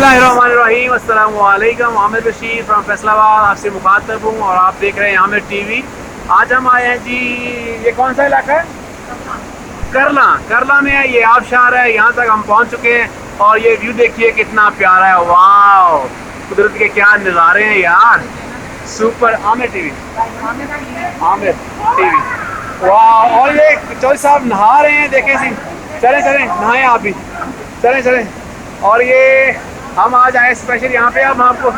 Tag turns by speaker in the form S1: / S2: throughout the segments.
S1: बिस्मिल्लाहिर्रहमानिर्रहीम। अस्सलाम वालेकुम। आमिर बशीर फ्रॉम फैसलाबाद आपसे मुखातब हूँ और आप देख रहे हैं आमिर टीवी। आज हम आए हैं जी, ये कौन सा इलाका है? करला। करला में है, ये आबशार है, यहाँ तक हम पहुँच चुके हैं और ये व्यू देखिए कितना प्यारा है। वाह, कुदरत के क्या नज़ारे हैं यार, super. Aamir TV, Aamir TV. वाह, और ये चौधरी साहब नहा रहे हैं, देखें सी। चलें चलें, नहाएं आप भी, चलें चलें। और ये हम आज आए स्पेशल यहाँ पे, अब हम आपको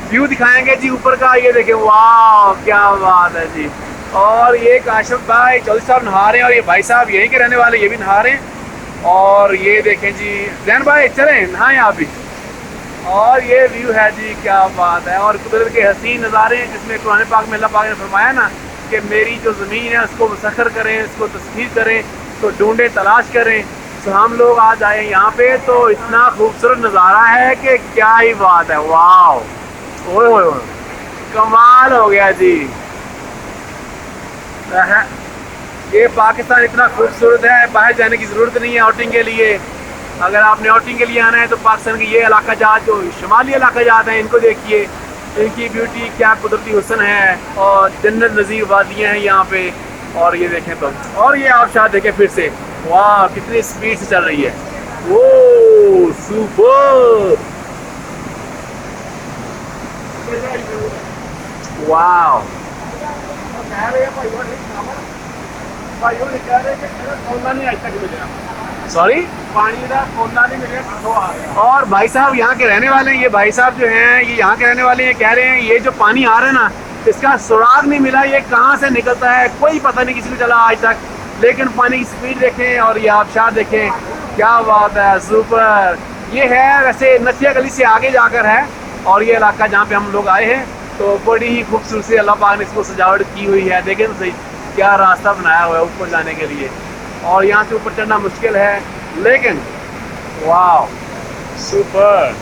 S1: व्यू दिखाएंगे जी ऊपर का। ये देखें, वाह क्या बात है जी। और ये काशिफ भाई चौधरी साहब नहा रहे हैं और ये भाई साहब यहीं के रहने वाले, ये भी नहा रहे हैं। और ये देखें जी जैन भाई, चलें नहाएं आप भी। और ये व्यू है जी, क्या बात है। और कुदरत के हसीन नज़ारे हैं जिसमें कुरान पाक में अल्लाह पाक ने फरमाया ना कि मेरी जो ज़मीन है उसको मुसख्खर करें, उसको तस्खीर करें, तो ढूंढें, तलाश करें। तो हम लोग आज आए यहाँ पे, तो इतना खूबसूरत नज़ारा है कि क्या ही बात है। वाह, ओए ओए ओए, कमाल हो गया जी। ये पाकिस्तान इतना खूबसूरत है, बाहर जाने की ज़रूरत नहीं है आउटिंग के लिए। अगर आपने आउटिंग के लिए आना है तो पाकिस्तान के ये इलाका जात, जो शुमाली इलाका जात हैं, इनको देखिए, इनकी ब्यूटी, क्या कुदरती हुस्न है। और जन्नत नज़ीर वादियाँ हैं यहाँ पे। और ये देखें तो, और ये आबशार देखें फिर से, वाह कितनी स्पीड से चल रही है। वो सुपर, वाह। सॉरी, पानी का खोलना नहीं मिलेगा। और भाई साहब यहाँ के रहने वाले हैं, ये भाई साहब जो हैं ये यहाँ के रहने वाले हैं, कह रहे हैं ये जो पानी आ रहा है ना, इसका सुराग नहीं मिला, ये कहाँ से निकलता है कोई पता नहीं किसी को चला आज तक। लेकिन पानी की स्पीड देखें और ये आबशार देखें, क्या बात है, सुपर। ये है वैसे नथिया गली से आगे जाकर है, और ये इलाका जहाँ पे हम लोग आए हैं, तो बड़ी ही खूबसूरत से अल्लाह पाक ने इसको सजावट की हुई है। देखें तो सही, क्या रास्ता बनाया हुआ है ऊपर जाने के लिए। और यहाँ से ऊपर चढ़ना मुश्किल है, लेकिन वाह सुपर,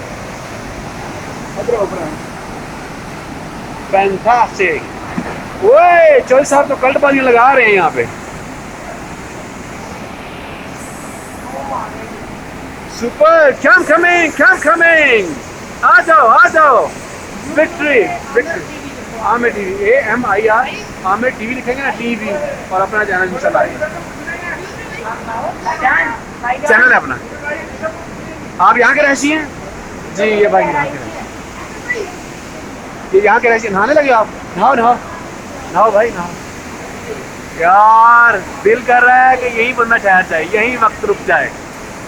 S1: फैंटास्टिक। ओए चौधरी साहब तो कल्टबाजी लगा रहे हैं यहाँ पे, सुपर। कम कमिंग, आ जाओ। Victory, Aamir TV, AMIR, Aamir TV लिखेंगे ना, टीवी, और अपना चैनल चलाएं, चैनल है अपना। आप यहाँ के रहसी हैं जी? ये भाई यहाँ के रहसी, ये यहाँ के रहसी। नहाने लगे आप? नहाओ भाई, नहाओ। यार दिल कर रहा है कि यही बंदा ठहर जाए, यही वक्त रुक जाए।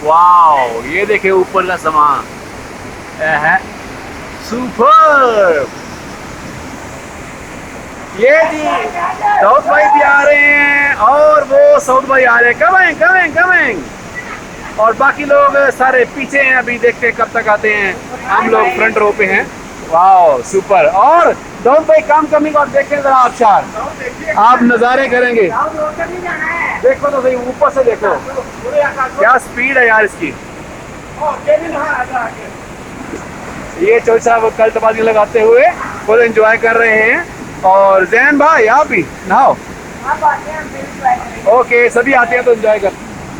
S1: वाह, ये देखे ऊपर का सामान है, सुपर। ये जी साउथ भाई भी आ रहे हैं, और वो साउथ भाई आ रहे हैं, कमिंग। और बाकी लोग सारे पीछे हैं, अभी देखते हैं कब तक आते हैं। हम लोग फ्रंट रो पे हैं। वाह सुपर। और साउथ भाई कमिंग, और देखें जरा आबशार, आप नज़ारे करेंगे। देखो तो सही, ऊपर से देखो, क्या स्पीड है यार इसकी। ये चौधरी साहब कल्टबाजी लगाते हुए फुल एंजॉय कर रहे हैं। और जैन भाई आप भी नहाओ। ओके, सभी आते हैं तो एंजॉय कर।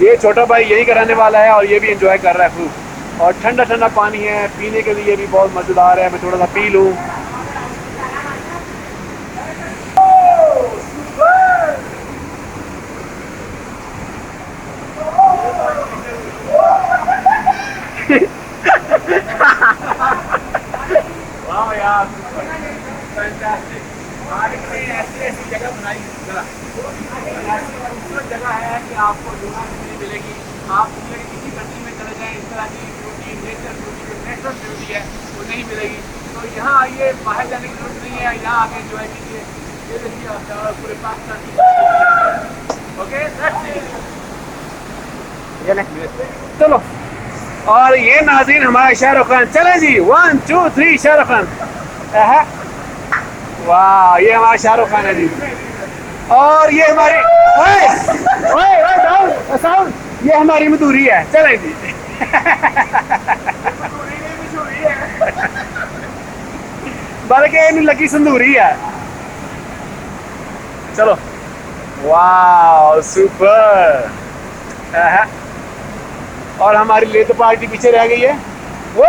S1: ये छोटा भाई यही कराने वाला है और ये भी एंजॉय कर रहा है खूब। और ठंडा ठंडा पानी है, पीने के लिए भी बहुत मज़ेदार है। मैं थोड़ा सा पी लूँ। वाह यार, फैंटास्टिक। ऐसी जगह बनाई, ऐसी खूबसूरत जगह है कि आपको दुनिया में नहीं मिलेगी। आप दुनिया की किसी कंट्री में चले जाएं, इस तरह की ब्यूटी, नेचुरल ब्यूटी है, वो नहीं मिलेगी। तो यहाँ आइए, बाहर जाने की जरूरत नहीं है, यहाँ आके एंजॉय कीजिए। ये देखिए आप पूरे पाकिस्तान की। ओके, चलो। और ये नाज़रीन हमारा शाहरुख खान, चले जी, 1 2 3 शाहरुख खान। वाह, ये हमारा शाहरुख खान है जी। और ये हमारी साउंड, ये हमारी मधुरी है, चले जी। बल्कि इन लगी संदूरी है। चलो, वाह सुपर। और हमारी लेट पार्टी पीछे रह गई है। वो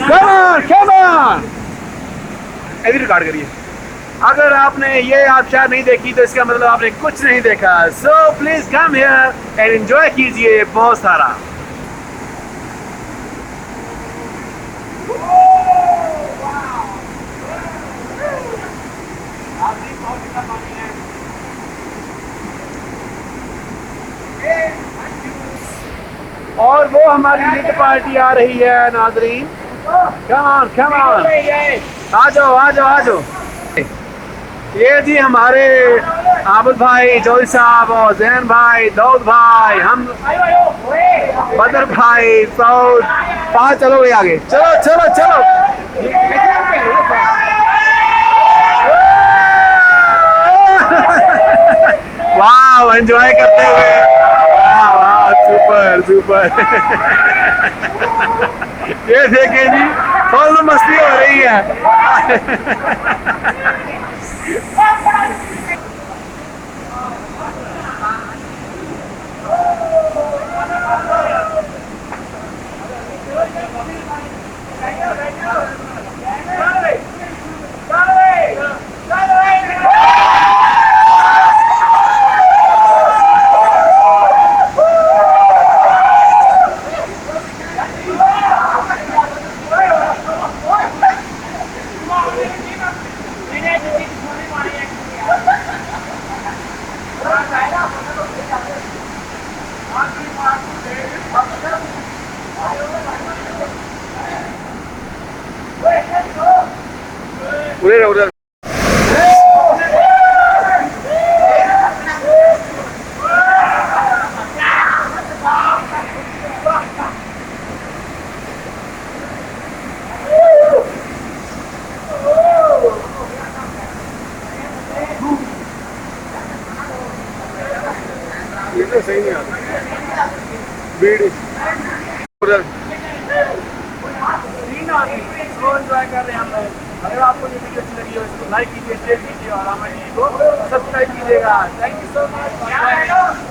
S1: Come on, come on. ऐसे रिकॉर्ड करिए। अगर आपने ये आबशार नहीं देखी तो इसका मतलब आपने कुछ नहीं देखा। So please come here and enjoy कीजिए बहुत सारा। और वो हमारी लीड पार्टी आ रही है नाजरीन। कम ऑन कम ऑन, आ जाओ आ जाओ आ जाओ। ये जी हमारे आबुल भाई, जोई साहब और जैन भाई, दाऊद भाई, हम बदर भाई, सऊद। पाँच चलो भाई आगे, चलो चलो चलो। वाह, एंजॉय करते हुए। वाह वाह, सुपर सुपर। ये देखें जी, फुल मस्ती हो रही है। उधर उधर ये सही नहीं आता बीड़ी उधर एंजॉय कर रहे हैं हम लोग। अगर आपको ये वीडियो अच्छी लगी हो इसको लाइक कीजिए, शेयर कीजिए और हमारे चैनल को सब्सक्राइब कीजिएगा। Thank you so much.